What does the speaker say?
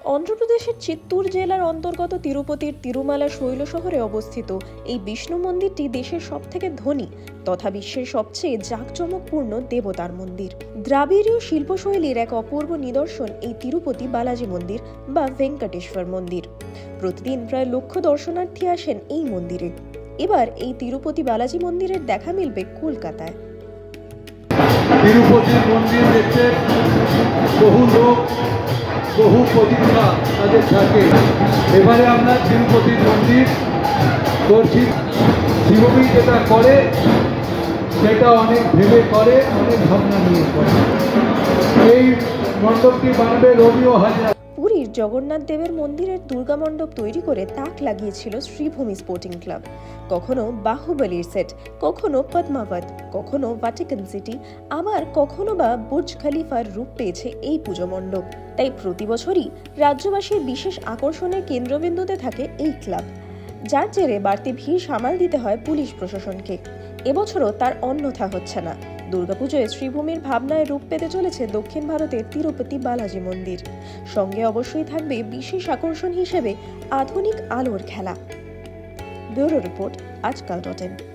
অন্ধ্রপ্রদেশের চিত্তুর জেলার অন্তর্গত তিরুপতির তিরুমালা শৈল শহরে অবস্থিত এই বিষ্ণু মন্দিরটি দেশের সবথেকে ধনী তথা বিশ্বের সবচেয়ে জাঁকজমকপূর্ণ দেবতার মন্দির। দ্রাবিড়ীয় শিল্পশৈলীর এক অপূর্ব নিদর্শন এই তিরুপতি বালাজি মন্দির বা ভেঙ্কটেশ্বর মন্দির। প্রতিদিন প্রায় লক্ষ দর্শনার্থী আসেন এই মন্দিরে। এবার এই তিরুপতি বালাজি মন্দিরের দেখা মিলবে কলকাতায়। তিরুপতি মন্দির দেখতে বহু লোক বহু প্রতীক্ষা তাদের থাকে। এবারে আমরা তিরুপতি মন্দির করছি। শিববী যেটা করে সেটা অনেক ভেবে করে, অনেক ভাবনা নিয়ে করে। এই মণ্ডপটি বানাবে রবিও হাজার। পুরীর জগন্নাথ দেবের মন্দিরের দুর্গা মণ্ডপ তৈরি করে তাক লাগিয়েছিল শ্রীভূমি স্পোর্টিং ক্লাব। কখনো বাহুবলীর সেট, কখনো পদ্মাবত, কখনো ভাটিকান সিটি, আবার কখনো বা বুর্জ খলিফার রূপ পেয়েছে এই পুজো মণ্ডপ। তাই প্রতি বছরই রাজ্যবাসীর বিশেষ আকর্ষণের কেন্দ্রবিন্দুতে থাকে এই ক্লাব, যার জেরে বাড়তি ভিড় সামাল দিতে হয় পুলিশ প্রশাসনকে। এবছরও তার অন্যথা হচ্ছে না। দুর্গাপুজোয় শ্রীভূমির ভাবনায় রূপ পেতে চলেছে দক্ষিণ ভারতের তিরুপতি বালাজি মন্দির। সঙ্গে অবশ্যই থাকবে বিশেষ আকর্ষণ হিসেবে আধুনিক আলোর খেলা। Bureau report, আজকাল.in।